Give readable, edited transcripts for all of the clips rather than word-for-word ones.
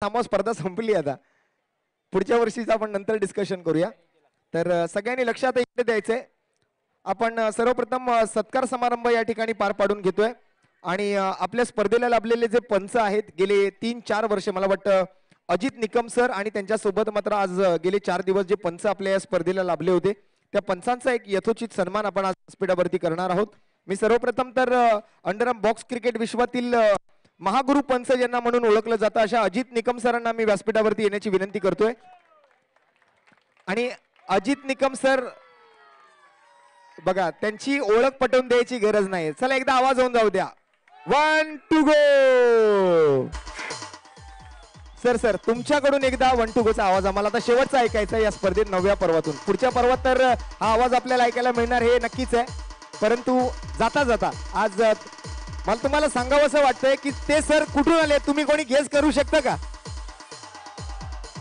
थांबवा, स्पर्धा संपली आता. पुढच्या वर्षीच आपण नंतर डिस्कशन करूया. तर सगळ्यांनी लक्षात इकडे द्यायचंय. आपण सर्वप्रथम सत्कार समारंभ या ठिकाणी पार पाडून घेतोय आणि आपल्या स्पर्धेला लाभलेले जे पंच आहेत गेले 3-4 वर्ष, मला वाटतं अजित निकम सर आणि त्यांच्यासोबत मात्र आज गेले 4 दिवस जे पंच आपल्या या स्पर्धेला लाभले होते त्या पंचांचा एक यथोचित सन्मान आपण आज व्यासपीठावरती करणार आहोत. मी सर्वप्रथम तर अंडरआर्म बॉक्स क्रिकेट विश्वातील महागुरु पंच ज्यांना म्हणून ओळखलं जातं अशा अजित निकम सरांना मी व्यासपीठावरती येण्याची विनंती करतोय. आणि अजित निकम सर बघा, त्यांची ओळख पटवून द्यायची गरज नाही. चला एकदा आवाज होऊन जाऊ द्या. 1 2 गो. सर तुमच्याकडून एकदा 1 2 गोचा आवाज आम्हाला आता शेवटचा ऐकायचा आहे या स्पर्धेत 9व्या पर्वातून. पुढच्या पर्वात तर हा आवाज आपल्याला ऐकायला मिळणार हे नक्कीच आहे. परंतु जाता जाता आज मला तुम्हाला सांगावं असं वाटतंय की ते सर कुठून आले, तुम्ही कोणी गेस करू शकता का?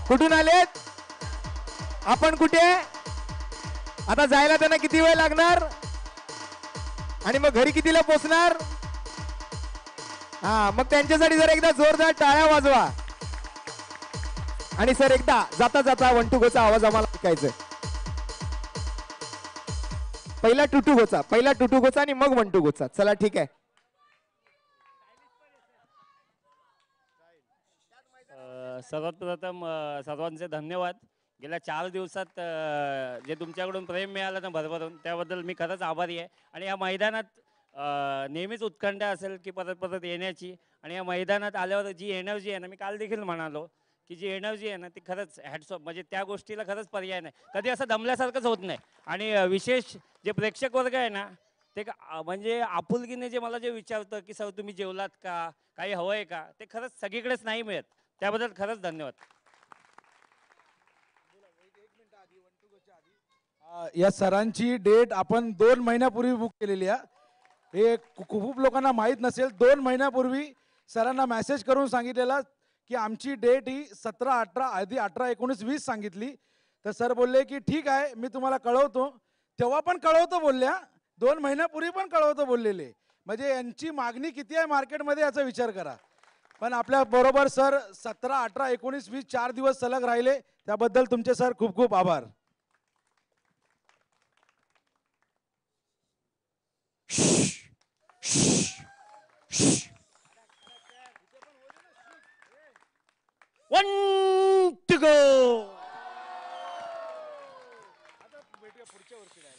कुठून आलेत? आपण कुठे? आता जायला त्यांना किती वेळ लागणार आणि मग घरी कितीला पोहोचणार? हा, मग त्यांच्यासाठी जर एकदा जोरदार टाळ्या वाजवा. आणि सर एकदा जाता जाता 1 2 गोचा आवाज आम्हाला ऐकायचा. पहिला टुटू गोचा आणि मग 1 2 गोचा. चला ठीक आहे. सर्वात प्रथम सर्वांचे धन्यवाद. गेल्या 4 दिवसात जे तुमच्याकडून प्रेम मिळालं ना भरभरून, त्याबद्दल मी खरंच आभारी आहे. आणि या मैदानात नेहमीच उत्कंठा असेल की परत परत येण्याची. आणि या मैदानात आल्यावर जी एनर्जी आहे ना, मी काल देखील म्हणालो की जी एनर्जी आहे ना ती खरंच हॅट्स ऑफ. म्हणजे त्या गोष्टीला खरंच पर्याय नाही. कधी असं दमल्यासारखंच होत नाही. आणि विशेष जे प्रेक्षक वर्ग आहे ना ते म्हणजे आपुलकीने जे मला जे विचारतं की सर तुम्ही जेवलात का, काही हवं आहे का, ते खरंच सगळीकडेच नाही मिळत. त्याबद्दल खरंच धन्यवाद. या सरांची डेट आपण 2 महिन्यापूर्वी बुक केलेली आहे. हे खूप लोकांना माहीत नसेल. 2 महिन्यापूर्वी सरांना मेसेज करून सांगितलेला की आमची डेट ही 17, 18, आधी 18, 19, 20 सांगितली. तर सर बोलले की ठीक आहे मी तुम्हाला कळवतो. तेव्हा पण कळवतो बोलल्या, 2 महिन्यापूर्वी पण कळवतो बोललेले. म्हणजे यांची मागणी किती आहे मार्केटमध्ये याचा विचार करा. पण आपल्या बरोबर सर 17, 18, 19, 20 4 दिवस सलग राहिले. त्याबद्दल तुमचे सर खूप खूप आभार.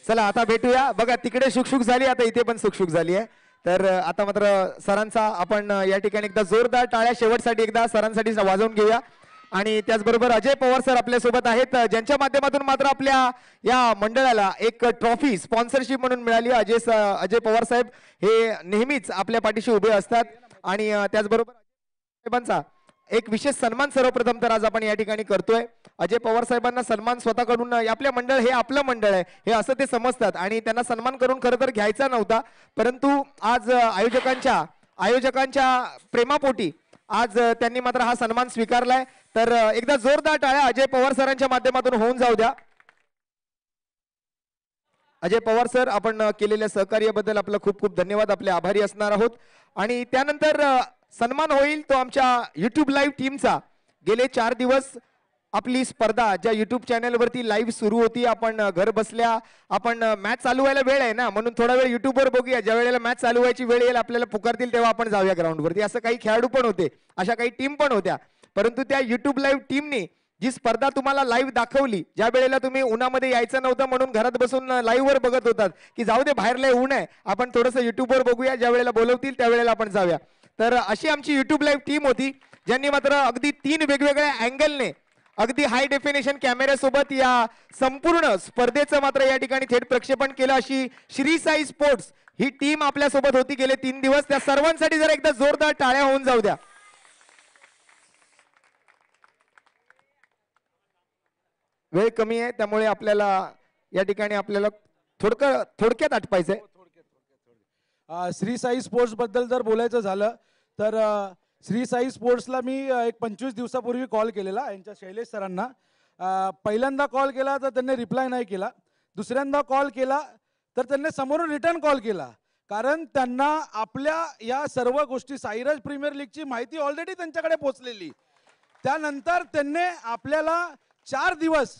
चला आता भेटूया. बघा तिकडे शुकशुक झाली, आता इथे पण सुखशुक झाली आहे. तर आता मात्र सरांचा आपण या ठिकाणी एकदा जोरदार टाळ्या शेवटसाठी एकदा सरांसाठी वाजवून घेऊया. आणि त्याचबरोबर अजय पवार सर आपल्या सोबत आहेत, ज्यांच्या माध्यमातून मात्र आपल्या या मंडळाला एक ट्रॉफी स्पॉन्सरशिप म्हणून मिळाली. अजय पवार साहेब हे नेहमीच आपल्या पाठीशी उभे असतात. आणि त्याचबरोबर साहेबांचा एक विशेष सन्मान सर्वप्रथम तर आज आपण या ठिकाणी करतोय. अजय पवार साहेबांना सन्मान स्वतःकडून, आपल्या मंडळ हे आपलं मंडळ आहे हे असं ते समजतात आणि त्यांना सन्मान करून खरं तर घ्यायचा नव्हता. परंतु आज आयोजकांच्या प्रेमापोटी आज त्यांनी मात्र हा सन्मान स्वीकारलाय. तर एकदा जोरदार टाळ्या अजय पवार सरांच्या माध्यमातून होऊन जाऊ द्या. अजय पवार सर, आपण केलेल्या सहकार्याबद्दल आपलं खूप खूप धन्यवाद, आपले आभारी असणार आहोत. आणि त्यानंतर सन्मान होईल तो आमच्या YouTube लाईव्ह टीमचा. गेले 4 दिवस आपली स्पर्धा ज्या YouTube चॅनलवरती लाईव्ह सुरू होती, आपण घर बसल्या आपण मॅच चालू व्हायला वेळ आहे ना म्हणून थोडा वेळ YouTubeवर बघूया. ज्या वेळेला मॅच चालू व्हायची वेळ येईल आपल्याला पुकारतील तेव्हा आपण जाऊया ग्राउंडवरती. असं काही खेळाडू पण होते, अशा काही टीम पण होत्या. परंतु त्या YouTube लाईव्ह टीमने जी स्पर्धा तुम्हाला लाईव्ह दाखवली, ज्या वेळेला तुम्ही उन्हामध्ये यायचं नव्हतं म्हणून घरात बसून लाईव्ह वर बघत होतात की जाऊ दे बाहेर लय ऊन आहे, आपण थोडंसं YouTubeवर बघूया, ज्या वेळेला बोलवतील त्यावेळेला आपण जाऊया. तर अशी आमची YouTube लाईव्ह टीम होती ज्यांनी मात्र अगदी 3 वेगवेगळ्या अँगलने अगदी हाय डेफिनेशन कॅमेऱ्यासोबत या संपूर्ण स्पर्धेचं मात्र या ठिकाणी थेट प्रक्षेपण केलं. अशी श्री साई स्पोर्ट्स ही टीम आपल्या सोबत होती गेले 3 दिवस. त्या सर्वांसाठी जर एकदा जोरदार टाळ्या होऊन जाऊ द्या. वेळ कमी आहे त्यामुळे आपल्याला या ठिकाणी आपल्याला थोडक्यात आटपायचंय. श्री साई स्पोर्ट्स बद्दल जर बोलायचं झालं तर श्री साई स्पोर्ट्सला मी एक 25 दिवसापूर्वी कॉल केलेला यांच्या शैलेश सरांना. पहिल्यांदा कॉल केला तर त्यांनी रिप्लाय नाही केला. दुसऱ्यांदा कॉल केला तर त्यांनी समोरून रिटर्न कॉल केला. कारण त्यांना आपल्या या सर्व गोष्टी साईराज प्रीमियर लीगची माहिती ऑलरेडी त्यांच्याकडे पोहोचलेली. त्यानंतर त्यांनी आपल्याला 4 दिवस,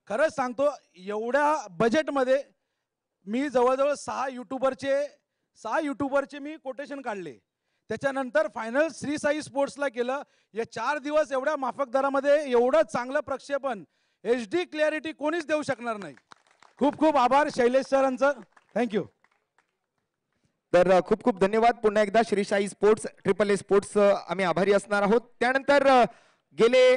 खरंच सांगतो एवढ्या बजेटमध्ये मी जवळजवळ 6 युट्यूबरचे मी कोटेशन काढले. त्याच्यानंतर फायनल श्री साई स्पोर्ट्सला केलं. या 4 दिवस एवढ्या माफक दरामध्ये एवढं चांगलं प्रक्षेपण HD क्लॅरिटी कोणीच देऊ शकणार नाही. खूप खूप आभार शैलेश सरांचं. थँक्यू. तर खूप खूप धन्यवाद पुन्हा एकदा Shri Sai sports AAA sports आम्ही आभारी असणार आहोत. त्यानंतर गेले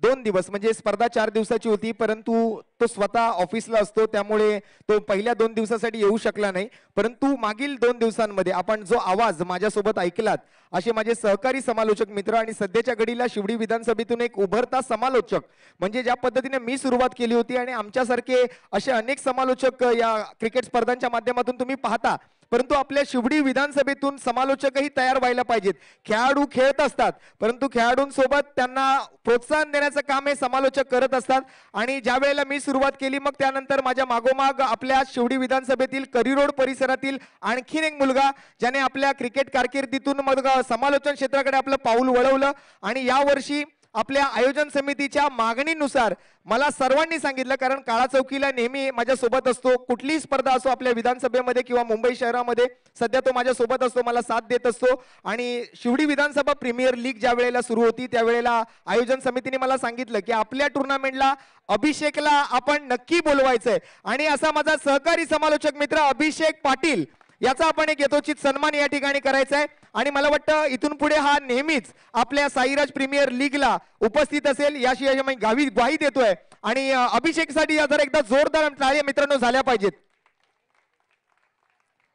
2 दिवस म्हणजे स्पर्धा 4 दिवसाची होती, परंतु तो स्वतः ऑफिसला असतो त्यामुळे तो पहिल्या 2 दिवसासाठी येऊ शकला नाही. परंतु मागील 2 दिवसांमध्ये आपण जो आवाज माझ्यासोबत ऐकलात असे माझे सहकारी समालोचक मित्र आणि सध्याच्या घडीला शिवडी विधानसभेतून एक उभरता समालोचक म्हणजे ज्या पद्धतीने मी सुरुवात केली होती आणि आमच्यासारखे असे अनेक समालोचक या क्रिकेट स्पर्धांच्या माध्यमातून तुम्ही पाहता, परंतु आपल्या शिवडी विधानसभेतून समालोचकही तयार व्हायला पाहिजेत. खेळाडू खेळत असतात परंतु खेळाडूंसोबत त्यांना प्रोत्साहन देण्याचं काम हे समालोचक करत असतात. आणि ज्या वेळेला मी सुरुवात केली मग त्यानंतर माझ्या मागोमाग आपल्या शिवडी विधानसभेतील करी रोड परिसरातील आणखीन एक मुलगा ज्याने आपल्या क्रिकेट कारकिर्दीतून मग समालोचन क्षेत्राकडे आपलं पाऊल वळवलं. आणि यावर्षी आपल्या आयोजन समितीच्या मागणीनुसार मला सर्वांनी सांगितलं, कारण काळा चौकीला नेहमी माझ्या सोबत असतो, कुठलीही स्पर्धा असो आपल्या विधानसभेमध्ये किंवा मुंबई शहरामध्ये सध्या तो माझ्या सोबत असतो, मला साथ देत असतो. आणि शिवडी विधानसभा प्रीमियर लीग ज्या वेळेला सुरू होती त्यावेळेला आयोजन समितीने मला सांगितलं की आपल्या टुर्नामेंटला अभिषेकला आपण नक्की बोलवायचंय. आणि असा माझा सहकारी समालोचक मित्र अभिषेक पाटील याचा आपण एक यथोचित सन्मान या ठिकाणी करायचा आहे. आणि मला वाटतं इथून पुढे हा नेहमीच आपल्या साईराज प्रीमियर लीगला उपस्थित असेल याशी मी ग्वाही देतोय. आणि अभिषेकसाठी जर एकदा जोरदार टाळ्या मित्रांनो झाल्या पाहिजेत.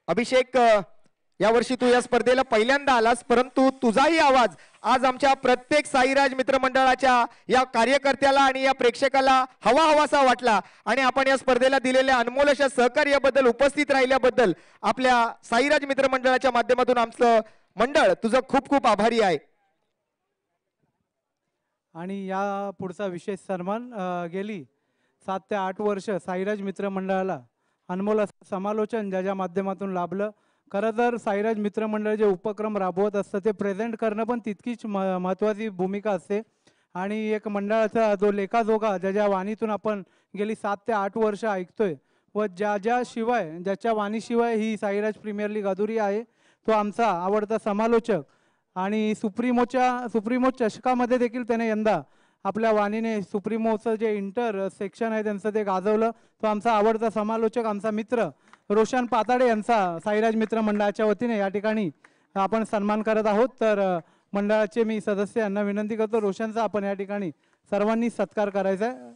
अभिषेक, यावर्षी तू या स्पर्धेला पहिल्यांदा आलास, परंतु तुझाही आवाज आज आमच्या प्रत्येक साईराज मित्रमंडळाच्या या कार्यकर्त्याला आणि या प्रेक्षकाला हवा हवासा वाटला. आणि आपण या स्पर्धेला दिलेल्या अनमोल अशा सहकार्याबद्दल, उपस्थित राहिल्याबद्दल आपल्या साईराज मित्रमंडळाच्या माध्यमातून आमचं मंडळ तुझं खूप खूप आभारी आहे. आणि या पुढचा विशेष सन्मान गेली 7 ते 8 वर्ष साईराज मित्रमंडळाला अनमोल असं समालोचन ज्याच्या माध्यमातून लाभलं. खरं तर साईराज मित्रमंडळ जे उपक्रम राबवत असतं ते प्रेझेंट करणं पण तितकीच महत्त्वाची भूमिका असते. आणि एक मंडळाचा जो लेखाजोखा ज्याच्या वाणीतून आपण गेली 7 ते 8 वर्ष ऐकतोय व ज्याच्या वाणीशिवाय ही साईराज प्रीमियर लीग अधुरी आहे, तो आमचा आवडता समालोचक. आणि सुप्रीमो चषकामध्ये देखील त्याने यंदा आपल्या वाणीने सुप्रीमोचं जे इंटर सेक्शन आहे त्यांचं ते गाजवलं. तो आमचा आवडता समालोचक, आमचा मित्र रोशन पाताडे यांचा साईराज मित्र मंडळाच्या वतीने या ठिकाणी आपण सन्मान करत आहोत. तर मंडळाचे मी सदस्य यांना विनंती करतो रोशनचा आपण या ठिकाणी सर्वांनी सत्कार करायचा आहे.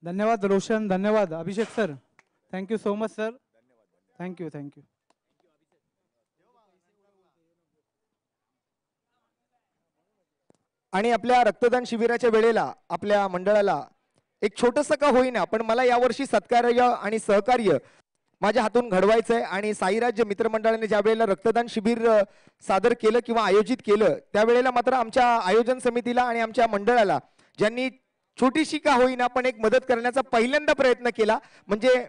धन्यवाद रोशन, धन्यवाद Abhishek sir, thank you so much sir, thank you. आणि आपल्या रक्तदान शिबिराच्या वेळेला आपल्या मंडळाला एक छोटंसं का होईना पण मला यावर्षी सत्कार्य आणि सहकार्य माझ्या हातून घडवायचंय. आणि साईराज मित्रमंडळाने ज्या वेळेला रक्तदान शिबिर सादर केलं किंवा आयोजित केलं त्यावेळेला मात्र आमच्या आयोजन समितीला आणि आमच्या मंडळाला ज्यांनी छोटीशी का होईना पण एक मदत करण्याचा पहिल्यांदा प्रयत्न केला. म्हणजे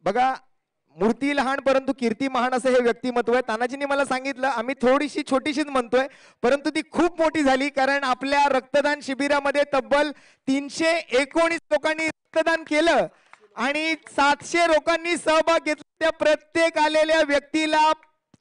बघा, मूर्ती लहान परंतु कीर्ती महान असं हे व्यक्तिमत्व आहे. तानाजींनी मला सांगितलं आम्ही थोडीशी छोटीशीच म्हणतोय परंतु ती खूप मोठी झाली, कारण आपल्या रक्तदान शिबिरामध्ये तब्बल 319 लोकांनी रक्तदान केलं आणि 700 लोकांनी सहभाग घेतला. त्या प्रत्येक आलेल्या व्यक्तीला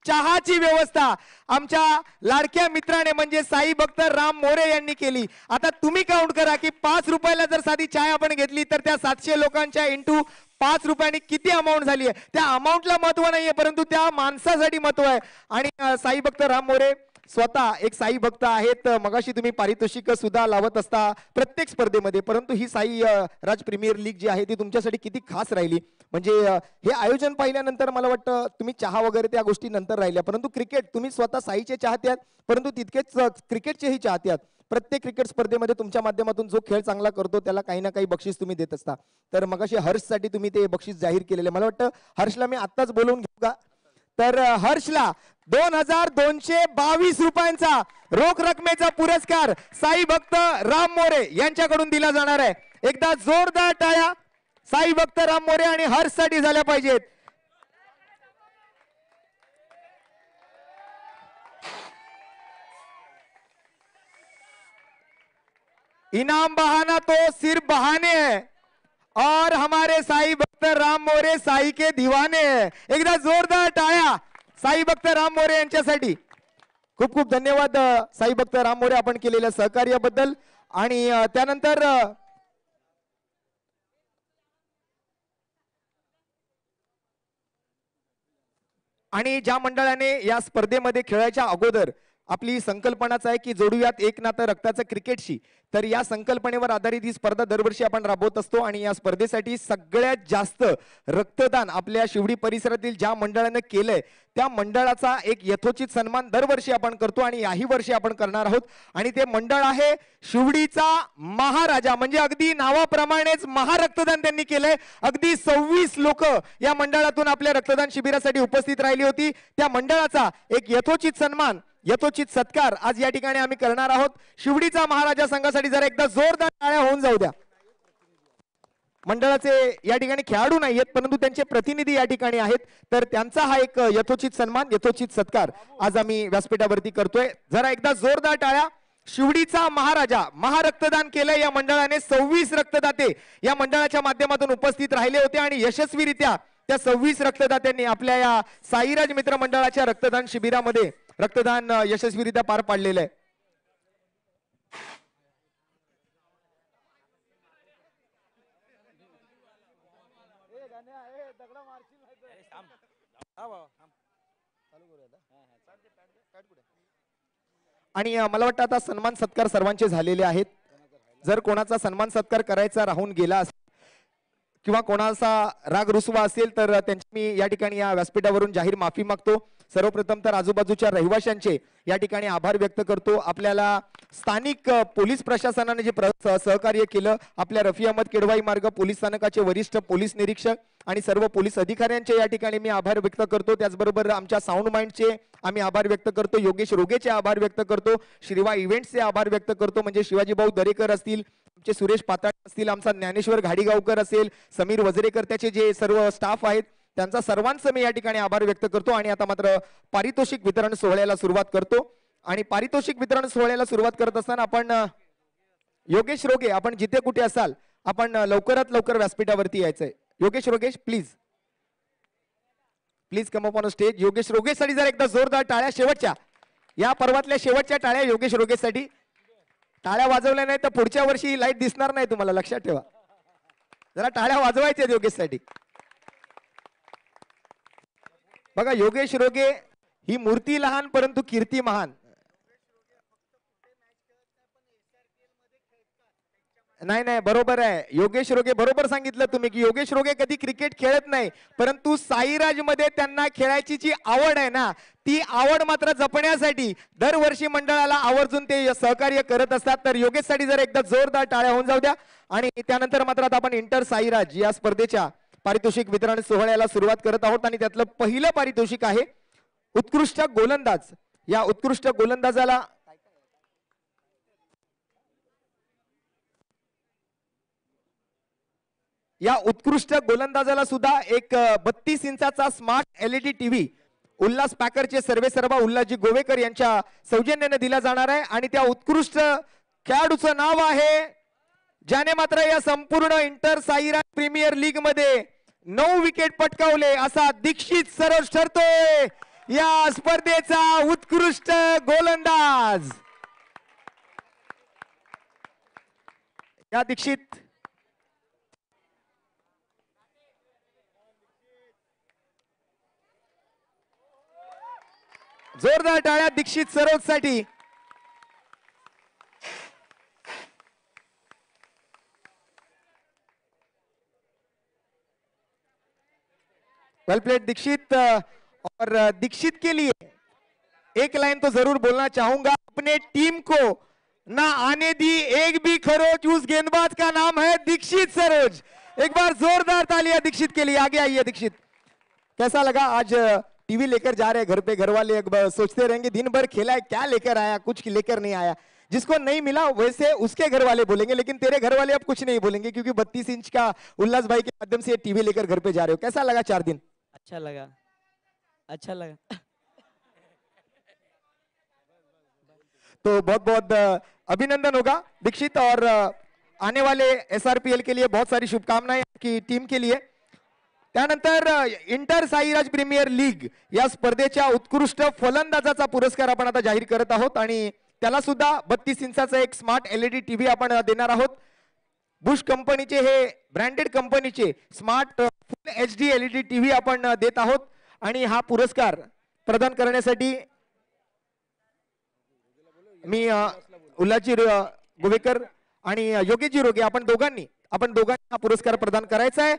चहाची व्यवस्था आमच्या लाडक्या मित्राने म्हणजे साई भक्त राम मोरे यांनी केली. आता तुम्ही काउंट करा की 5 रुपयाला जर साधी चाय आपण घेतली तर त्या 700 लोकांच्या इंटू 5 रुपयांनी किती अमाऊंट झाली आहे. त्या अमाऊंटला महत्व नाहीये परंतु त्या माणसासाठी महत्व आहे. आणि साई भक्त राम मोरे स्वतः एक साई भक्त आहेत. मगाशी तुम्ही पारितोषिक सुद्धा लावत असता प्रत्येक स्पर्धेमध्ये, परंतु ही साई राज प्रीमियर लीग जी आहे ती तुमच्यासाठी किती खास राहिली. म्हणजे हे आयोजन पाहिल्यानंतर मला वाटतं तुम्ही चहा वगैरे त्या गोष्टी नंतर राहिल्या, परंतु क्रिकेट तुम्ही स्वतः साईचे चाहते आहात परंतु तितकेच क्रिकेटचेही चाहते आहात. प्रत्येक क्रिकेट स्पर्धेमध्ये तुमच्या माध्यमातून जो खेळ चांगला करतो त्याला काही ना काही बक्षीस तुम्ही देत असता. तर मगाशी हर्षसाठी तुम्ही ते बक्षीस जाहीर केलेले, मला वाटतं हर्षला मी आत्ताच बोलवून घेऊ का? तर हर्षला 2222 रुपयांचा रोख रकमेचा पुरस्कार साई भक्त राम मोरे यांच्याकडून दिला जाणार आहे. एकदा जोरदार टाळ्या साई भक्त राम मोरे आणि हर्षसाठी झाल्या पाहिजेत. इनाम बहाना तो सिर्फ बहाने हैं और हमारे साई भक्त राम मोरे साई के दीवाने हैं. एकदा जोरदार टाळ्या साई भक्त राम मोरे यांच्यासाठी. खूप खूप धन्यवाद साई भक्त राम मोरे आपण केलेल्या सहकार्याबद्दल. आणि त्यानंतर आणि ज्या मंडळाने या स्पर्धेमध्ये खेळायच्या अगोदर आपली संकल्पनाच आहे की जोडूयात एक नातं रक्ताचं क्रिकेटशी, तर या संकल्पनेवर आधारित ही स्पर्धा दरवर्षी आपण राबवत असतो. आणि या स्पर्धेसाठी सगळ्यात जास्त रक्तदान आपल्या शिवडी परिसरातील ज्या मंडळानं केलंय त्या मंडळाचा एक यथोचित सन्मान दरवर्षी आपण करतो आणि याही वर्षी आपण करणार आहोत. आणि ते मंडळ आहे शिवडीचा महाराजा, म्हणजे अगदी नावाप्रमाणेच महारक्तदान त्यांनी केलंय. अगदी 26 लोक या मंडळातून आपल्या रक्तदान शिबिरासाठी उपस्थित राहिली होती. त्या मंडळाचा एक यथोचित सन्मान, यथोचित सत्कार आज या ठिकाणी आम्ही करणार आहोत. शिवडीचा महाराजा संघासाठी जरा एकदा जोरदार टाळ्या होऊन जाऊ द्या. मंडळाचे या ठिकाणी खेळाडू नाहीयेत परंतु त्यांचे प्रतिनिधी या ठिकाणी आहेत, तर त्यांचा हा एक यथोचित सन्मान, यथोचित सत्कार आज आम्ही व्यासपीठावरती करतोय. जरा एकदा जोरदार टाळ्या. शिवडीचा महाराजा, महारक्तदान केलंय या मंडळाने. 26 रक्तदाते या मंडळाच्या माध्यमातून उपस्थित राहिले होते आणि यशस्वीरित्या त्या 26 रक्तदात्यांनी आपल्या या साईराज मित्र मंडळाच्या रक्तदान शिबिरामध्ये रक्तदान यशस्वीरित्या पार पाडलेलं आहे. आणि मला वाटतं आता सन्मान सत्कार सर्वांचे झालेले आहेत. जर कोणाचा सन्मान सत्कार करायचा राहून गेला असेल किंवा कोणाचा राग रुसवा असेल तर त्यांची मी या ठिकाणी या व्यासपीठावरून जाहीर माफी मागतो. सर्वप्रथम तर आजूबाजूच्या रहिवाशांचे या ठिकाणी आभार व्यक्त करतो. आपल्याला स्थानिक पोलीस प्रशासनाने जे सहकार्य केलं, आपल्या रफी अहमद केडवाई मार्ग पोलीस स्थानकाचे वरिष्ठ पोलीस निरीक्षक आणि सर्व पोलीस अधिकाऱ्यांचे या ठिकाणी मी आभार व्यक्त करतो. त्याचबरोबर आमच्या साऊंड माइंडचे आम्ही आभार व्यक्त करतो. योगेश रोगेचे आभार व्यक्त करतो. श्रीवा इव्हेंट्सचे आभार व्यक्त करतो, म्हणजे शिवाजी भाऊ दरेकर असतील, आमचे सुरेश पाताळ असतील, आमचा ज्ञानेश्वर घाडीगावकर असेल, समीर वजरेकर, त्याचे जे सर्व स्टाफ आहेत त्यांचा सर्वांचं मी या ठिकाणी आभार व्यक्त करतो. आणि आता मात्र पारितोषिक वितरण सोहळ्याला सुरुवात करतो. आणि पारितोषिक वितरण सोहळ्याला सुरुवात करत असताना आपण योगेश रोगे, आपण जिथे कुठे असाल आपण लवकरात लवकर व्यासपीठावरती यायचंय. Yogesh Rogesh please please come up on stage. Yogesh रोगेशसाठी जर एकदा जोरदार टाळ्या, शेवटच्या या पर्वातल्या शेवटच्या टाळ्या योगेश रोगेशसाठी. टाळ्या वाजवल्या नाही तर पुढच्या वर्षी लाईट दिसणार नाही तुम्हाला, लक्षात ठेवा. जरा टाळ्या वाजवायच्या योगेशसाठी. बघा योगेश रोगे ही मूर्ती लहान परंतु कीर्ती महान. नाही नाही बरोबर आहे योगेश रोगे, बरोबर सांगितलं तुम्ही की योगेश रोगे कधी क्रिकेट खेळत नाही परंतु साईराज मध्ये त्यांना खेळायची जी आवड आहे ना, ती आवड मात्र जपण्यासाठी दरवर्षी मंडळाला आवर्जून ते सहकार्य करत असतात. तर योगेशसाठी जर एकदा जोरदार टाळ्या होऊन जाऊ द्या. आणि त्यानंतर मात्र आता आपण इंटर साईराज या स्पर्धेच्या पारितोषिक वितरण सोहळ्याला सुरुवात करत आहोत. आणि त्यातलं पहिलं पारितोषिक आहे उत्कृष्ट गोलंदाज. या उत्कृष्ट गोलंदाजाला सुद्धा एक 32 इंचाचा स्मार्ट LED टीव्ही उल्हास पॅकरचे सर्वेसर्वा उल्हासजी गोवेकर यांच्या सौजन्याने दिला जाणार आहे. आणि त्या उत्कृष्ट खेळाडूचं नाव आहे ज्याने मात्र या संपूर्ण इंटर साईराज प्रीमियर लीग मध्ये 9 विकेट पटकावले असा दीक्षित सरोज ठरतोय या स्पर्धेचा उत्कृष्ट गोलंदाज. या दीक्षित जोरदार टाळ्या दीक्षित सरोज साठी. वेल प्लेड दीक्षित. और दीक्षित के लिए एक लाइन तो जरूर बोलना चाहूंगा, अपने टीम को ना आने दी एक भी खरोच, उस गेंदबाज का नाम है दीक्षित सरोज। एक बार जोरदार तालियां दीक्षित के लिए। आगे आइए दीक्षित, कैसा लगा आज? टीवी लेकर जा रहे हैं घर पे, घर वाले एक बार सोचते रहेंगे दिन भर खेला है, क्या लेकर आया, कुछ लेकर नहीं आया। जिसको नहीं मिला वैसे उसके घर वाले बोलेंगे, लेकिन तेरे घर वाले अब कुछ नहीं बोलेंगे, क्योंकि 32 इंच का उल्लास भाई के माध्यम से टीवी लेकर घर पे जा रहे हो। कैसा लगा 4 दिन? अच्छा लगा, अच्छा लगा। तो बहुत बहुत अभिनंदन होगा दीक्षित, और आने वाले SRPL के लिए बहुत सारी शुभकामनाएं की टीम के लिए। त्यानंतर इंटर साईराज प्रीमियर लीग या स्पर्धेच्या उत्कृष्ट फलंदाजाचा पुरस्कार आपण आता जाहीर करत आहोत, आणि त्याला सुद्धा 32 इंचाचा एक स्मार्ट LED टीव्ही आपण देणार आहोत। बुश कंपनीचे, हे ब्रँडेड कंपनीचे स्मार्ट फुल HD LED टीव्ही आपण देत आहोत, आणि हा पुरस्कार प्रदान करण्यासाठी मी उल्हासजी गोवेकर आणि योगेशजी रोगे आपण दोघांनी हा पुरस्कार प्रदान करायचा आहे।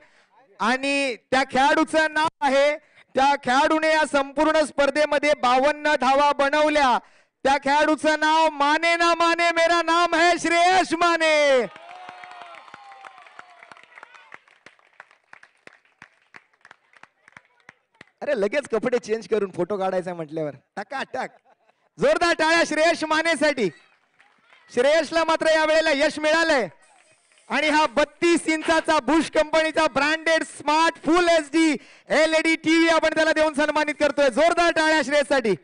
आणि त्या खेळाडूचं नाव आहे, त्या खेळाडूने या संपूर्ण स्पर्धेमध्ये 52 धावा बनवल्या, त्या खेळाडूचं नाव माने ना माने मेरा नाम है श्रेयस माने। अरे लगेच कपडे चेंज करून फोटो काढायचा म्हटल्यावर टकाटक जोरदार टाळ्या श्रेयस मानेसाठी। श्रेयसला मात्र या वेळेला यश मिळालंय, आणि हा 32 इंचाचा बुश कंपनीचा ब्रँडेड स्मार्ट फुल HD LED टीव्ही आपण त्याला देऊन सन्मानित करतोय। जोरदार टाळ्या श्रेयससाठी।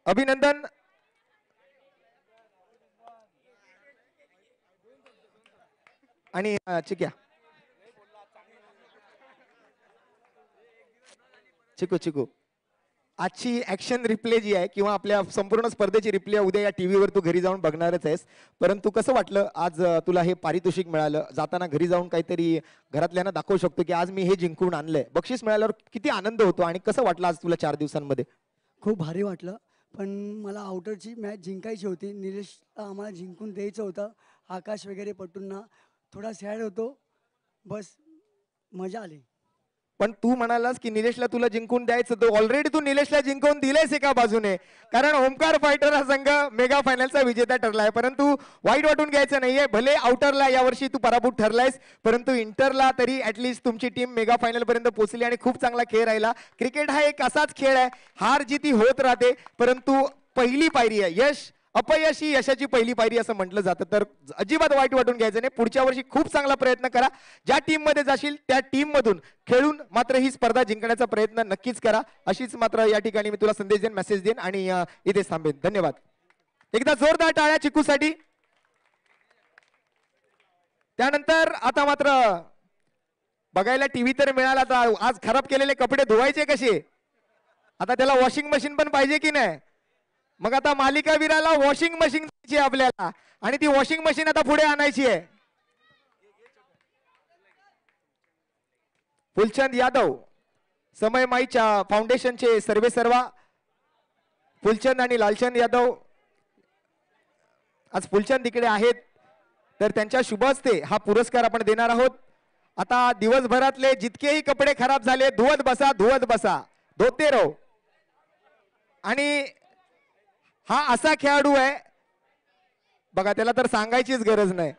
अभिनंदन। आणि चिक्या चिकू आजची ऍक्शन रिप्ले जी आहे, किंवा आपल्या संपूर्ण स्पर्धेची रिप्ले उद्या या टीव्हीवर तू घरी जाऊन बघणारच आहेस, परंतु कसं वाटलं आज तुला हे पारितोषिक मिळालं? जाताना घरी जाऊन काहीतरी घरातल्यांना दाखवू शकतो की आज मी हे जिंकून आणलंय, बक्षीस मिळाल्यावर किती आनंद होतो, आणि कसं वाटलं आज तुला 4 दिवसांमध्ये? खूप भारी वाटलं, पण मला आउटरची मॅच जिंकायची होती, निलेश आम्हाला जिंकून द्यायचं होतं, आकाश वगैरे पटूंना थोडा सॅड होतो, बस मजा आली। पण तू म्हणालास की निलेशला तुला जिंकून द्यायचं, तो ऑलरेडी तू निलेशला जिंकून दिलेस एका बाजूने, कारण ओमकार फायटर हा संघ मेगा फायनलचा विजेता ठरलाय, परंतु वाईट वाटून घ्यायचं नाहीये। भले आउटरला यावर्षी तू पराभूत ठरलायस, परंतु इंटरला तरी ऍटलीस्ट तुमची टीम मेगा फायनल पर्यंत पोहोचली, आणि खूप चांगला खेळ राहिला। क्रिकेट हा एक असाच खेळ आहे, हार जिती होत राहते, परंतु पहिली पायरी आहे यश, अपयश ही यशाची पहिली पायरी असं म्हटलं जातं, तर अजिबात वाईट वाटून घ्यायचं नाही। पुढच्या वर्षी खूप चांगला प्रयत्न करा, ज्या टीम मध्ये जाशील त्या टीम मधून खेळून मात्र ही स्पर्धा जिंकण्याचा प्रयत्न नक्कीच करा, अशीच मात्र या ठिकाणी मी तुला संदेश देईन, मेसेज देईन, आणि इथे थांबेन। धन्यवाद। एकदा जोरदार टाळ्या चिकूसाठी। त्यानंतर आता मात्र बघायला टीव्ही तर मिळाला, तर आज खराब केलेले कपडे धुवायचे कसे? आता त्याला वॉशिंग मशीन पण पाहिजे की नाही? मग आता मालिकावीराला वॉशिंग मशीन द्यायची आपल्याला, आणि ती वॉशिंग मशीन आता पुढे आणायची आहे। फुलचंद यादव समय माईच्या फाउंडेशनचे सर्वेसर्वा फुलचंद आणि लालचंद यादव, आज फुलचंद इकडे आहेत, तर त्यांच्या शुभ हस्ते हा पुरस्कार आपण देणार आहोत। आता दिवसभरातले जितकेही कपडे खराब झाले धुवत बसा, धोते रहो। आणि हा असा खेळाडू आहे बघा, त्याला तर सांगायचीच गरज नाही,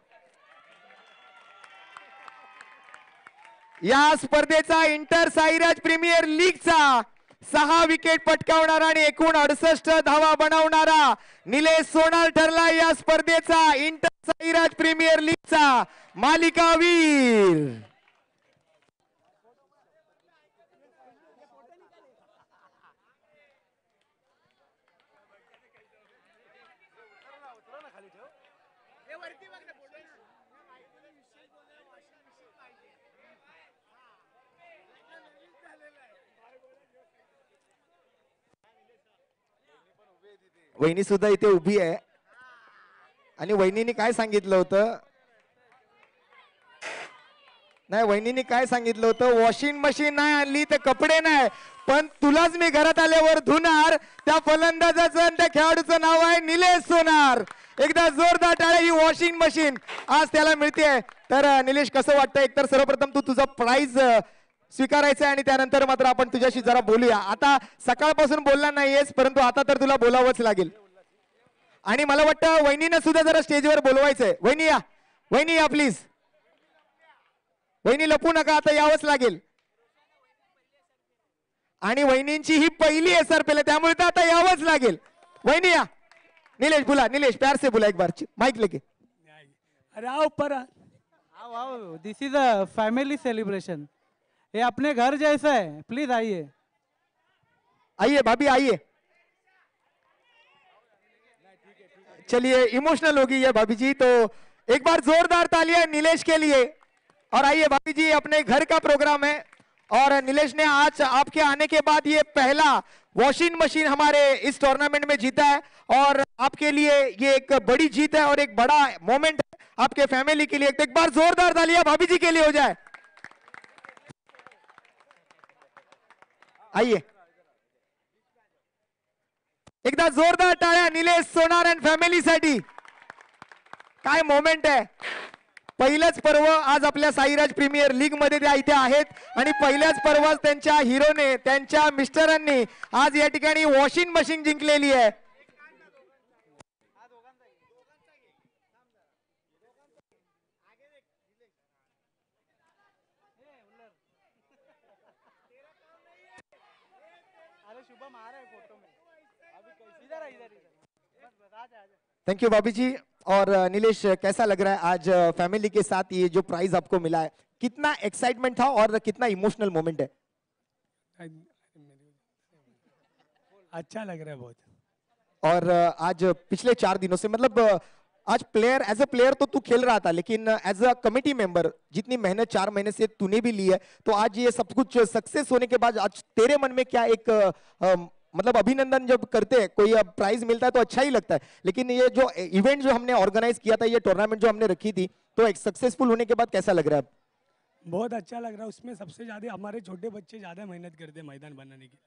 या स्पर्धेचा इंटर साईराज प्रीमियर लीगचा 6 विकेट पटकावणारा आणि एकूण 68 धावा बनवणारा निलेश सोनार ठरला या स्पर्धेचा इंटर साईराज प्रीमियर लीगचा मालिकावीर। वहिनी सुद्धा इथे उभी आहे, आणि वहिनीने काय सांगितलं होतं? नाही, वहिनीने काय सांगितलं होतं? वॉशिंग मशीन नाही आणली तर कपडे नाही, पण तुलाच मी घरात आल्यावर धुणार। त्या फलंदाजाचं आणि त्या खेळाडूचं नाव आहे निलेश सोनार। एकदा जोरदार टाळ्या, ही वॉशिंग मशीन आज त्याला मिळते। तर निलेश कसं वाटतं? एकतर सर्वप्रथम तू तुझा प्राइज स्वीकारायचं आहे आणि त्यानंतर मात्र आपण तुझ्याशी जरा बोलूया. आता सकाळपासून बोलला नाहीयेस, परंतु आता तर तुला बोलावंच लागेल. आणि मला वाटतं वहिनीनं सुद्धा जरा स्टेजवर बोलवायचंय. वहिनी या प्लीज. वहिनी लपू नका, आता यावंच लागेल. आणि वहिनींची ही पहिली SRPL आहे, त्यामुळे तर आता यावंच लागेल. वहिनी या. नीलेश बुला, नीलेश प्यार से बुला एक बार, माइक लेके. अरे आओ ऊपर आ. आओ आओ, दिस इज अ फैमिली सेलिब्रेशन. ये अपने घर जैसा है, प्लीज आइए. आइए भाभी आइए. चलिए इमोशनल होगी ये भाभी जी, तो एक बार जोरदार तालियां नीलेश के लिए. और आइए भाभी जी, अपने घर का प्रोग्राम है और नीलेश ने आज आपके आने के बाद ये पहला वॉशिंग मशीन हमारे इस टूर्नामेंट में जीता है और आपके लिए ये एक बड़ी जीत है और एक बड़ा मोमेंट है आपके फैमिली के लिए. तो एक बार जोरदार तालियां भाभी जी के लिए हो जाए. आइए एकदा जोरदार टाळ्या निलेश सोनार अँड फॅमिलीसाठी. काय मोमेंट आहे. पहिलंच पर्व आज आपल्या साईराज प्रीमियर लीग मध्ये त्या इथे आहेत आणि पहिल्याच पर्वात त्यांच्या हिरोने, त्यांच्या मिस्टरांनी आज या ठिकाणी वॉशिंग मशीन जिंकलेली आहे. थैंक यू भाभी जी. और नीलेश, कैसा लग रहा है आज फैमिली के साथ ये जो प्राइज आपको मिला है, कितना एक्साइटमेंट था और कितना इमोशनल मोमेंट है? अच्छा लग रहा है बहुत. और आज पिछले 4 दिनों से मतलब आज प्लेयर एज अ प्लेयर तो तू खेल रहा था, लेकिन एज अ कमिटी मेंबर जितनी मेहनत 4 महीने से तूने भी ली है, तो आज ये सब कुछ सक्सेस होने के बाद आज तेरे मन में क्या एक मतलब अभिनंदन जब करते हैं, कोई प्राइज मिलता है तो अच्छा ही लगता है, लेकिन ये जो इवेंट जो हमने ऑर्गेनाइज किया था, ये टूर्नामेंट जो हमने रखी थी, तो एक सक्सेसफुल होने के बाद कैसा लग रहा है? बहुत अच्छा लग रहा है. उसमें सबसे ज्यादा हमारे छोटे बच्चे ज्यादा मेहनत करते हैं मैदान बनाने के लिए.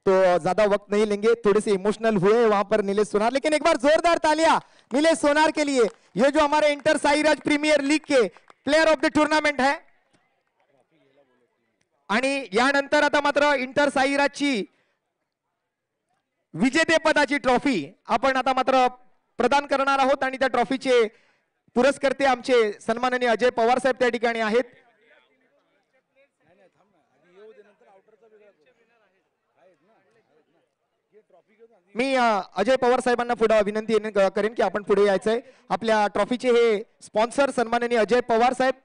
तो ज्यादा वक्त नहीं लेंगे, थोड़े से इमोशनल हुए वहां पर नीलेश सोनार, लेकिन एक बार जोरदार तालियां नीलेश सोनार के लिए. ये जो हमारे इंटर साईराज प्रीमियर लीग के प्लेयर ऑफ द टूर्नामेंट है. आणि यानंतर आता मात्र इंटर साईराजची विजेते पदाची ट्रॉफी आपण आता मात्र प्रदान करणार आहोत आणि त्या ट्रॉफीचे पुरस्कर्ते आमचे सन्माननीय अजय पवार साहेब त्या ठिकाणी आहेत. मी अजय पवार साहेबांना पुढे विनंती करेन की आपण पुढे यायचंय. आपल्या ट्रॉफीचे हे स्पॉन्सर सन्माननीय अजय पवार साहेब.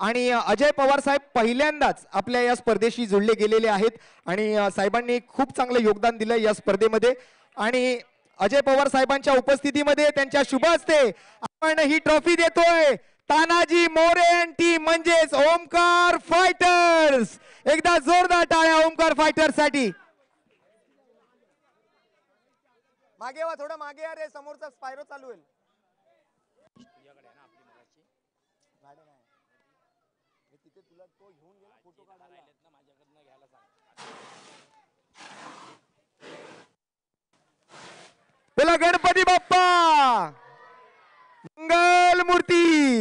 आणि अजय पवार साहेब पहिल्यांदाच आपल्या या स्पर्धेशी जोडले गेलेले आहेत आणि साहेबांनी खूप चांगलं योगदान दिलं या स्पर्धेमध्ये. आणि अजय पवार साहेबांच्या उपस्थितीमध्ये त्यांच्या शुभ हस्ते आपण ही ट्रॉफी देतोय तानाजी मोरे अँड टीम, म्हणजेच ओमकार फायटर्स. एकदा जोरदार टाळ्या ओमकार फायटर्स साठी. मागे वा, थोडं मागे या रे, समोरचा स्पायरो चालू होईल. बोला गणपती बाप्पा मंगल मूर्ती.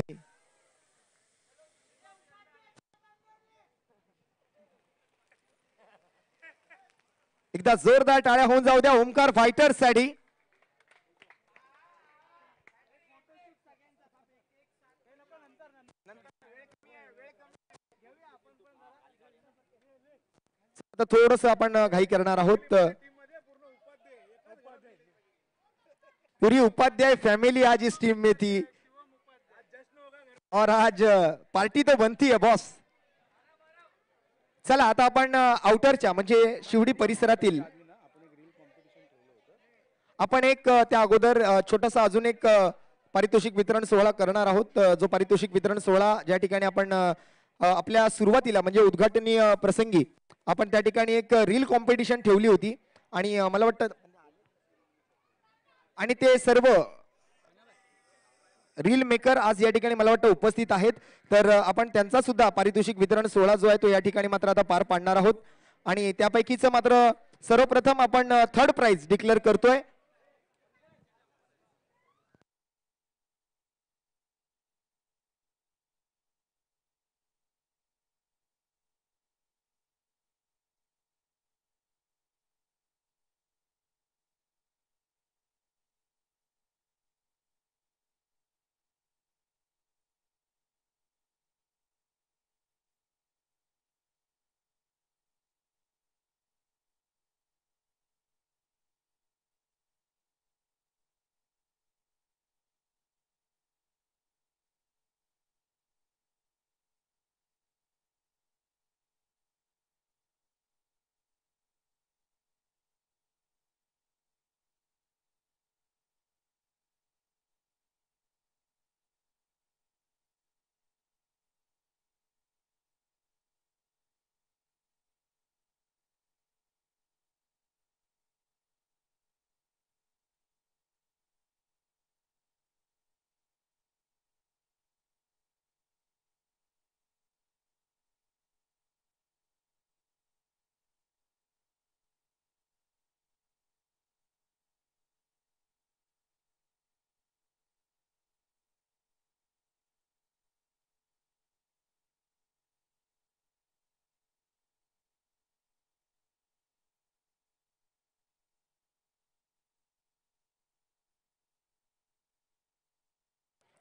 एकदा जोरदार टाळ्या होऊन जाऊ द्या ओमकार फायटर्स साठी. आता थोडस आपण घाई करणार आहोत. पूरी उपाध्याय फैमिली आज इस टीम में थी और आज पार्टी तो बनती है बॉस. चला आता आपण आउटरच्या म्हणजे शिवडी परिसरातील आपण एक त्या अगोदर छोटासा अजून एक पारितोषिक वितरण सोहळा करणार आहोत. जो पारितोषिक वितरण सोहळा ज्या ठिकाणी आपण आपल्या सुरुवातीला म्हणजे उद्घाटनीय प्रसंगी आपण त्या ठिकाणी एक रील कॉम्पिटिशन ठेवली होती आणि मला वाटतं आणि ते सर्व रील मेकर आज या ठिकाणी मला वाटतं उपस्थित आहेत. तर आपण त्यांचा सुद्धा पारितोषिक वितरण सोहळा जो आहे तो या ठिकाणी मात्र आता पार पाडणार आहोत आणि त्यापैकीच मात्र सर्वप्रथम आपण थर्ड प्राइज डिक्लेअर करतोय.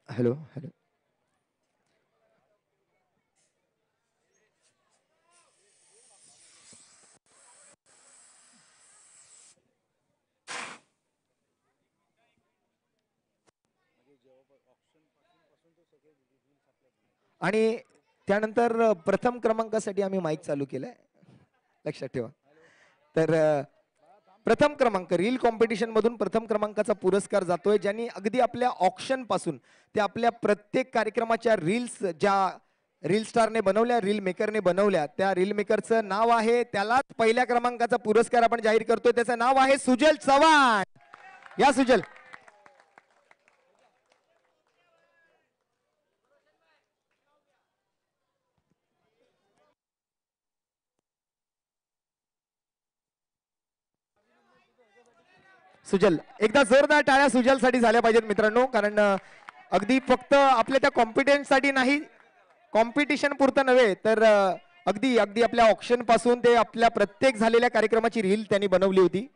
Hello hello. आणि त्यानंतर प्रथम क्रमांकासाठी आम्ही माईक चालू केलाय, लक्षात ठेवा. तर प्रथम क्रमांक रील कॉम्पिटिशन मधून प्रथम क्रमांकाचा पुरस्कार जातोय, ज्यांनी अगदी आपल्या ऑक्शन पासून ते आपल्या प्रत्येक कार्यक्रमाच्या रील्स ज्या रील स्टारने बनवल्या, रील मेकरने बनवल्या, त्या रील मेकरचं नाव आहे, त्यालाच पहिल्या क्रमांकाचा पुरस्कार आपण जाहीर करतोय. त्याचं नाव आहे सुजल चव्हाण. या सुजल. सुजल, एकदा जोरदार टाळ्या सुजलसाठी झाल्या पाहिजेत मित्रांनो, कारण अगदी फक्त आपल्या त्या कॉम्पिटेन्स साठी नाही, कॉम्पिटिशन पुरतं नव्हे, तर अगदी अगदी आपल्या ऑप्शन पासून ते आपल्या प्रत्येक झालेल्या कार्यक्रमाची रील त्यांनी बनवली होती.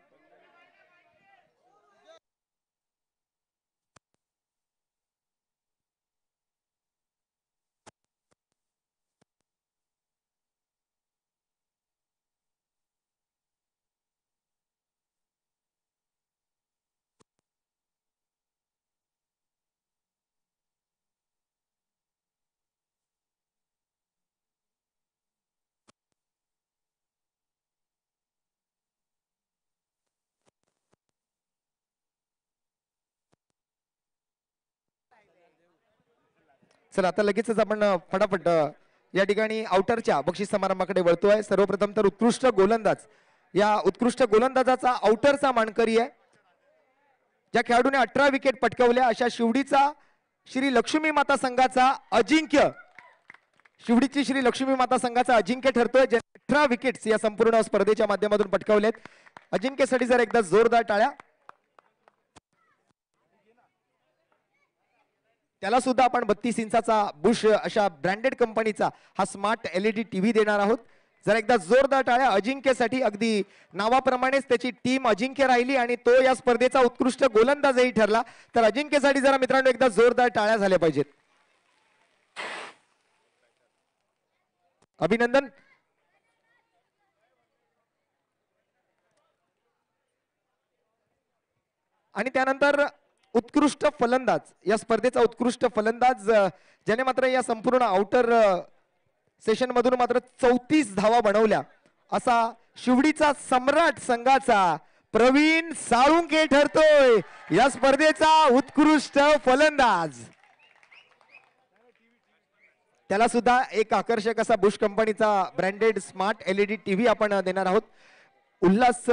चला आता लगेचच आपण फटाफट या ठिकाणी आउटरच्या बक्षीस समारंभाकडे वळतोय. सर्वप्रथम तर उत्कृष्ट गोलंदाज, या उत्कृष्ट गोलंदाजाचा आउटरचा मानकरी आहे, ज्या खेळाडूने 18 विकेट पटकावल्या, अशा शिवडीचा श्री लक्ष्मी माता संघाचा अजिंक्य, शिवडीची श्री लक्ष्मी माता संघाचा अजिंक्य ठरतोय, ज्याने 18 विकेट्स या संपूर्ण स्पर्धेच्या माध्यमातून पटकावलेत. अजिंक्यसाठी जर एकदा जोरदार टाळ्या. त्याला सुद्धा आपण 32 इंचाचा बुश अशा ब्रँडेड कंपनीचा हा स्मार्ट LED टीव्ही देणार आहोत. जर एकदा जोरदार टाळ्या अजिंक्यसाठी. अगदी नावाप्रमाणेच त्याची टीम अजिंक्य राहिली आणि तो या स्पर्धेचा उत्कृष्ट गोलंदाजही ठरला. तर अजिंक्यसाठी जरा मित्रांनो एकदा जोरदार टाळ्या झाल्या पाहिजेत. अभिनंदन. आणि त्यानंतर उत्कृष्ट फलंदाज, या स्पर्धेचा उत्कृष्ट फलंदाज, ज्याने मात्र या संपूर्ण आउटर सेशन मधून मात्र 34 धावा बनवल्या, असा शिवडीचा सम्राट संघाचा प्रवीण साळुंके ठरतोय या स्पर्धेचा उत्कृष्ट फलंदाज. त्याला सुद्धा एक आकर्षक असा बुश कंपनीचा ब्रँडेड स्मार्ट LED टीव्ही आपण देणार आहोत. उल्हास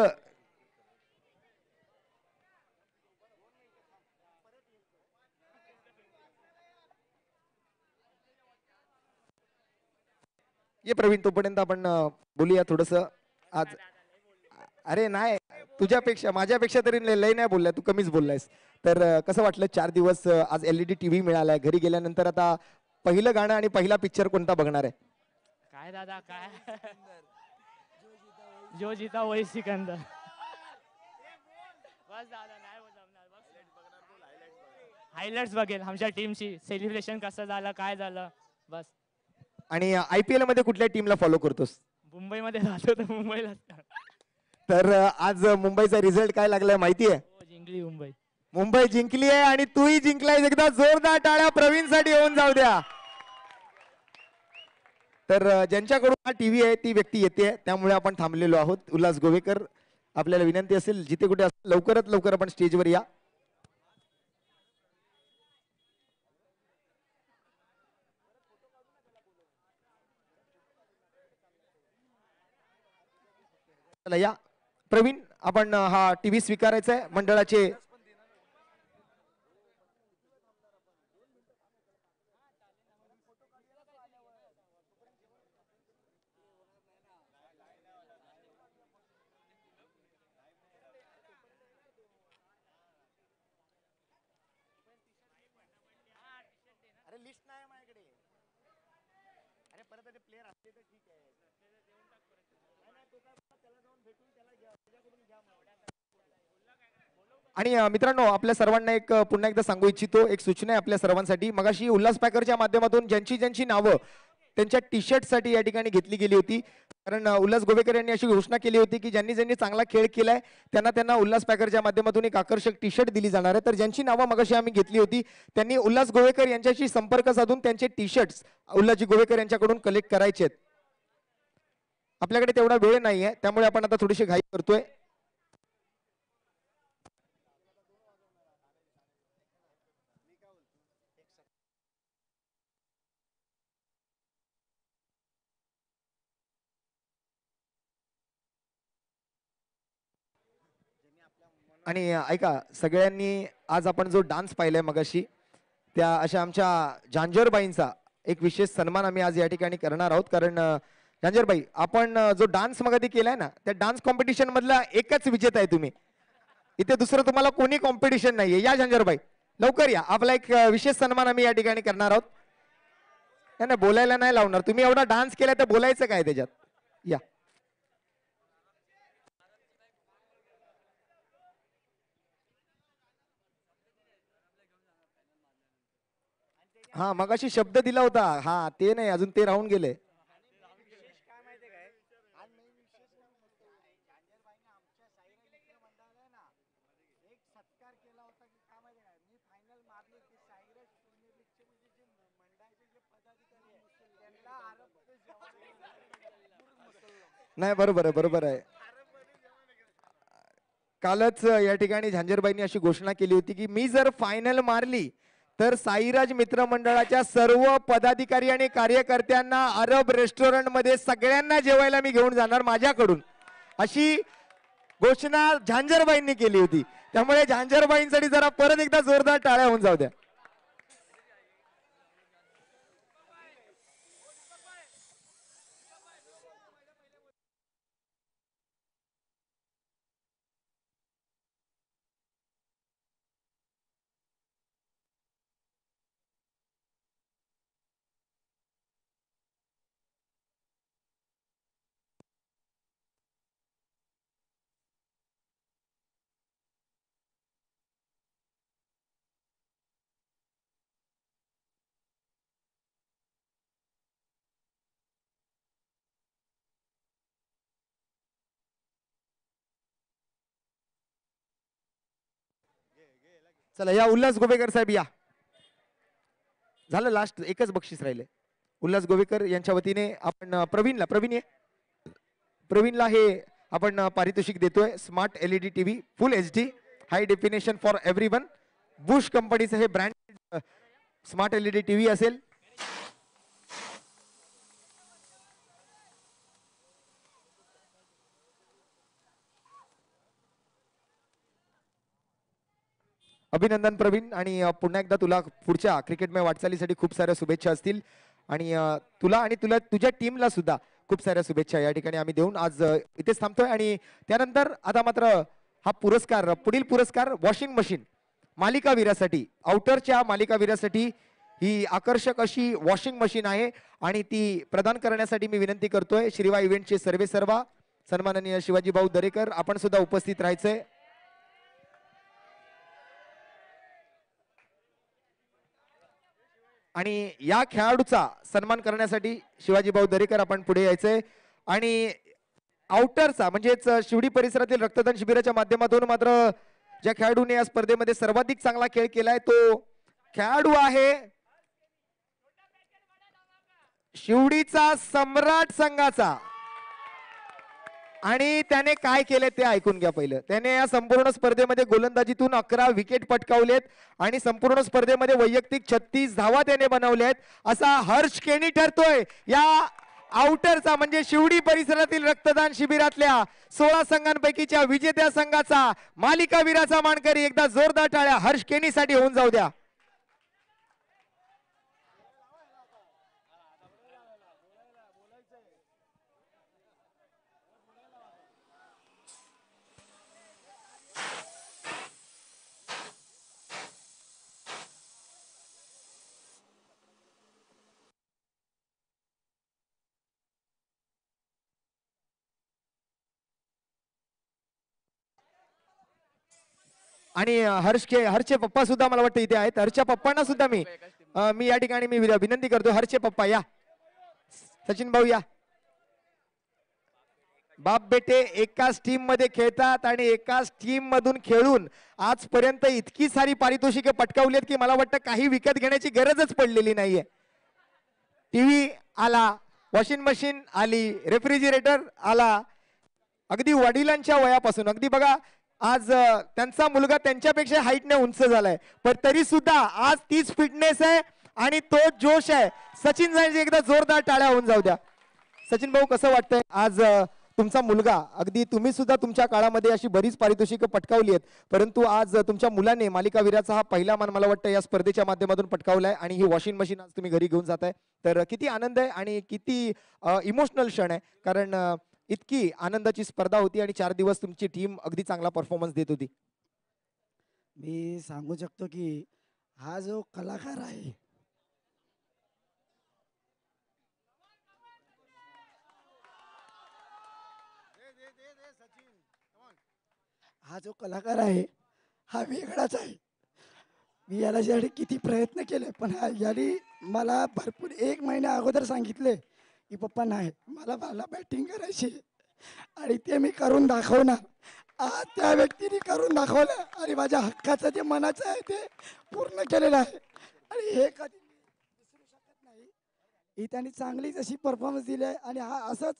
ये प्रवीण, तोपर्यंत आपण बोलूया थोडस आज. अरे नाही, तुझ्यापेक्षा माझ्यापेक्षा तरी लय नाही बोललाय तू, कमीच बोललायस. तर कसं वाटलं 4 दिवस आज LED टीव्ही मिळालाय. घरी गेल्यानंतर आता पहिलं गाणं आणि पहिला पिक्चर कोणता बघणार आहे? काय दादा काय जो जीता वही सिकंदर. बस दादा नाही जमणार. हायलाइट्स बघेल आमच्या टीमची, सेलिब्रेशन कसं झालं काय झालं बस. आणि IPL मध्ये कुठल्या टीमला फॉलो करतोस? मुंबईमध्ये राहतो तर मुंबईला. तर आज मुंबईचा रिझल्ट काय लागलाय माहिती आहे? जिंकली मुंबई. मुंबई जिंकली आहे आणि तूही जिंकलाय. एकदा जोरदार टाळ्या प्रवीण साठी होऊन जाऊ द्या. तर ज्यांच्याकडून हा टीव्ही आहे ती व्यक्ती येते, त्यामुळे आपण थांबलेलो आहोत. उल्हास गोवेकर, आपल्याला विनंती असेल जिथे कुठे लवकरात लवकर आपण स्टेजवर या. या प्रवीण, आपण हा टीव्ही स्वीकारायचा आहे. मंडळाचे लिस्ट नाही माझ्याकडे. अरे परत ते प्लेयर असते तर ठीक आहे. नाही तो काय त्याला जाऊन भेटून त्याला घ्या, त्याच्याकडून घ्या. आणि मित्रांनो आपल्या सर्वांना एक पुन्हा एकदा सांगू इच्छितो, एक सूचना आहे आपल्या सर्वांसाठी. मगाशी उल्हास पॅकरच्या माध्यमातून ज्यांची ज्यांची नावं त्यांच्या टी शर्टसाठी या ठिकाणी घेतली गेली होती, कारण उल्हास गोवेकर यांनी अशी घोषणा केली होती की ज्यांनी ज्यांनी चांगला खेळ केलाय त्यांना त्यांना उल्हास पॅकरच्या माध्यमातून एक आकर्षक टी शर्ट दिली जाणार आहे. तर ज्यांची नावं मगाशी आम्ही घेतली होती त्यांनी उल्हास गोवेकर यांच्याशी संपर्क साधून त्यांचे टी शर्ट्स उल्हासजी गोवेकर यांच्याकडून कलेक्ट करायचे आहेत. आपल्याकडे तेवढा वेळ नाहीये, त्यामुळे आपण आता थोडीशी घाई करतोय. आणि ऐका सगळ्यांनी, आज आपण जो डान्स पाहिलाय मगाशी, त्या अशा आमच्या झांझरबाईंचा एक विशेष सन्मान आम्ही आज या ठिकाणी करणार आहोत. कारण झांझरबाई, आपण जो डान्स मगाशी केलाय ना, त्या डान्स कॉम्पिटिशन मधला एकच विजेता आहे तुम्ही. इथे दुसरं तुम्हाला कोणी कॉम्पिटिशन नाहीये. या झांझरबाई, लवकर या. आपला एक विशेष सन्मान आम्ही या ठिकाणी करणार आहोत. त्यांना बोलायला नाही लावणार. तुम्ही एवढा डान्स केला तर बोलायचं काय त्याच्यात. या. हा मगाशी शब्द दिला होता. हा ते नाही, अजून ते राहून गेले. नाही, बरोबर आहे, बरोबर आहे. कालच या ठिकाणी झांझरबाईंनी अशी घोषणा केली होती की मी जर फायनल मारली तर साईराज मित्रमंडळाच्या सर्व पदाधिकारी आणि कार्यकर्त्यांना अरब रेस्टॉरंट मध्ये सगळ्यांना जेवायला मी घेऊन जाणार माझ्याकडून, अशी घोषणा झांझरबाईंनी केली होती. त्यामुळे झांझरबाईंसाठी जरा परत एकदा जोरदार टाळ्या होऊन जाऊ द्या. चला या, उल्हास गोवेकर साहेब या. झालं, लास्ट एकच बक्षीस राहिले. उल्हास गोवेकर यांच्या वतीने आपण प्रवीणला हे आपण पारितोषिक देतोय. Smart LED TV full HD high definition for everyone. Bush कंपनीचं हे ब्रँड स्मार्ट LED टीव्ही असेल. अभिनंदन प्रवीण, आणि पुन्हा एकदा तुला पुढच्या क्रिकेटमय वाटचालीसाठी खूप साऱ्या शुभेच्छा असतील. आणि तुला तुझ्या टीमला सुद्धा खूप साऱ्या शुभेच्छा या ठिकाणी आम्ही देऊन आज इथेच थांबतोय. आणि त्यानंतर आता मात्र हा पुरस्कार, पुढील पुरस्कार वॉशिंग मशीन मालिकावीरासाठी, आउटरच्या मालिकावीरासाठी ही आकर्षक अशी वॉशिंग मशीन आहे. आणि ती प्रदान करण्यासाठी मी विनंती करतोय श्रीवा इव्हेंटचे सर्वेसर्वा सन्माननीय शिवाजी भाऊ दरेकर, आपण सुद्धा उपस्थित राहायचंय. आणि या खेळाडूचा सन्मान करण्यासाठी शिवाजी भाऊ दरेकर आपण पुढे यायचंय. आणि आउटरचा म्हणजेच शिवडी परिसरातील रक्तदान शिबिराच्या माध्यमातून मात्र ज्या खेळाडूने या स्पर्धेमध्ये सर्वाधिक चांगला खेळ केलाय तो खेळाडू आहे शिवडीचा सम्राट संघाचा. आणि त्याने काय केले ते ऐकून घ्या पहिलं. त्याने या संपूर्ण स्पर्धेमध्ये गोलंदाजीतून 11 विकेट पटकावलेत आणि संपूर्ण स्पर्धेमध्ये वैयक्तिक 36 धावा त्याने बनवल्या आहेत. असा हर्ष केणी ठरतोय या आउटरचा, म्हणजे शिवडी परिसरातील रक्तदान शिबिरातल्या 16 संघांपैकीच्या विजेत्या संघाचा मालिकावीराचा मानकरी. एकदा जोरदार टाळ्या हर्ष केणीसाठी होऊन जाऊ द्या. आणि हर्षचे पप्पा सुद्धा मला वाटतं इथे आहेत. हर्षच्या पप्पांना सुद्धा मी या ठिकाणी विनंती करतो. हर्षचे पप्पा या, सचिन भाऊ या. बाप बेटे एकाच टीम मध्ये खेळतात आणि एकाच टीम मधून खेळून आजपर्यंत इतकी सारी पारितोषिके पटकावली आहेत की मला वाटतं काही विकत घेण्याची गरजच पडलेली नाहीये. टीव्ही आला, वॉशिंग मशीन आली, रेफ्रिजरेटर आला, अगदी वडिलांच्या वयापासून. अगदी बघा आज त्यांचा मुलगा त्यांच्यापेक्षा हाईटने उंच झालाय, पण तरी सुद्धा आज तीच फिटनेस आहे आणि तो जोश आहे. सचिन जायचे एकदा जोरदार टाळ्या होऊन जाऊ द्या. सचिन भाऊ कसं वाटतंय आज तुमचा मुलगा, अगदी तुम्ही सुद्धा तुमच्या काळामध्ये अशी बरीच पारितोषिकं पटकावली आहेत, परंतु आज तुमच्या मुलाने मालिकावीराचा हा पहिला मान मला वाटतं या स्पर्धेच्या माध्यमातून पटकावलाय आणि ही वॉशिंग मशीन आज तुम्ही घरी घेऊन जाताय, तर किती आनंद आहे आणि किती इमोशनल क्षण आहे. कारण इतकी आनंदाची स्पर्धा होती आणि 4 दिवस तुमची टीम अगदी चांगला परफॉर्मन्स देत होती. मी सांगू शकतो की हा जो कलाकार आहे, हा जो कलाकार आहे हा वेगळाच आहे. मी याला ज्यासाठी किती प्रयत्न केले, पण याने मला भरपूर 1 महिन्या अगोदर सांगितले की पप्पा नाही, मला बॅटिंग करायची आणि ते मी करून दाखवणार. आज त्या व्यक्तीने करून दाखवलं आणि माझ्या हक्काचं जे मनाचं आहे ते पूर्ण केलेलं आहे आणि हे कधी विसरू शकत नाही. ही त्यांनी चांगलीच अशी परफॉर्मन्स दिली आहे आणि हा असंच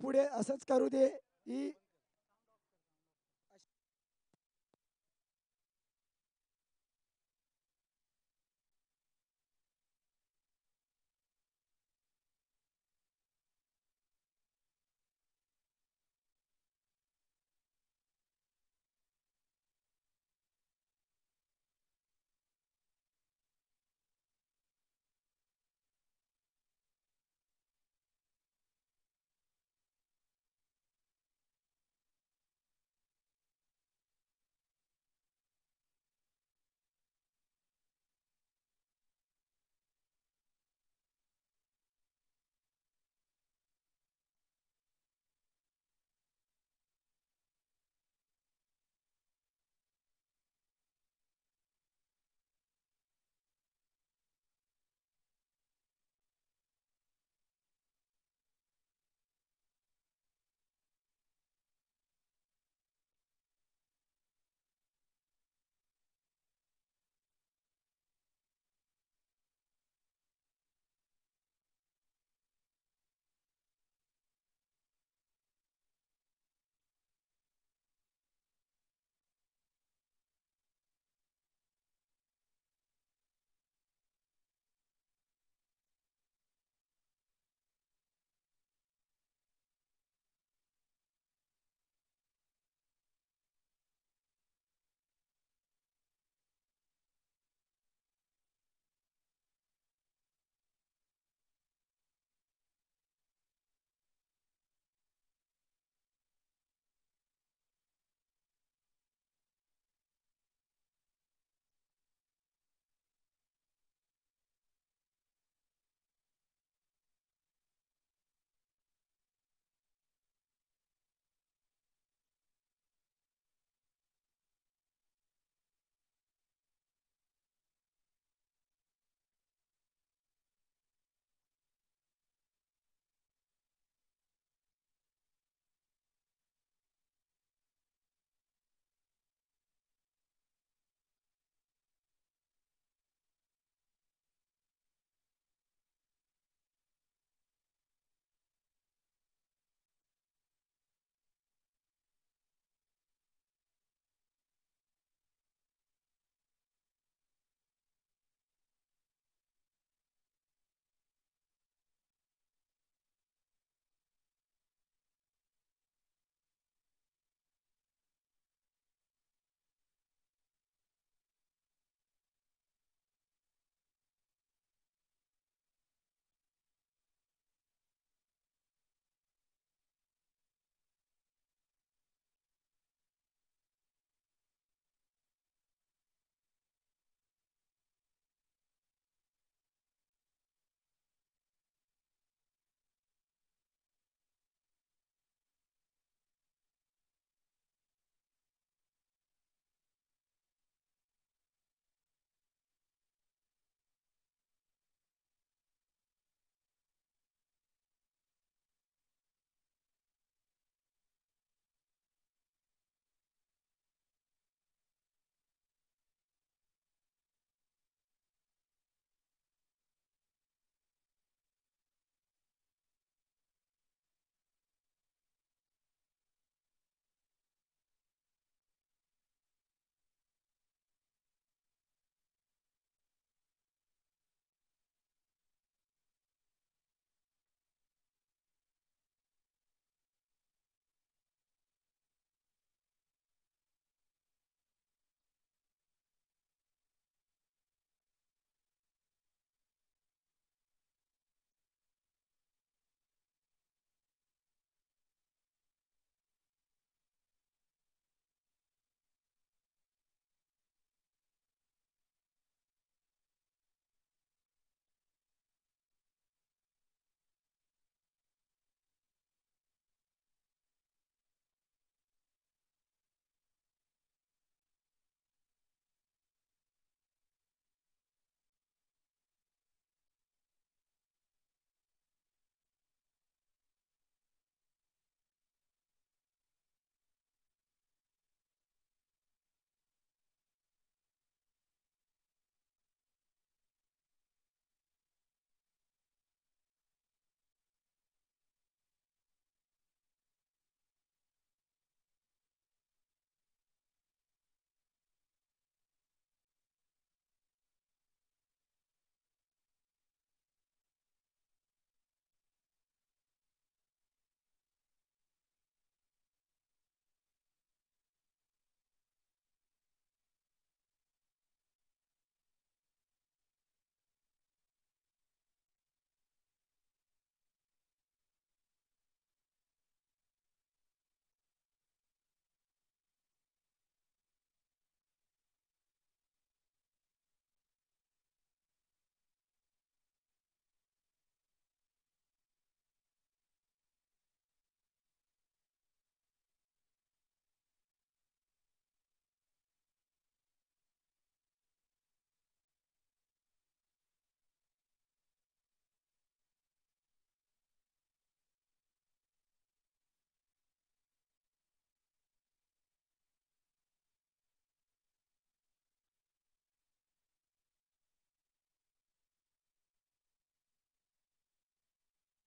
पुढे असंच करू दे. ही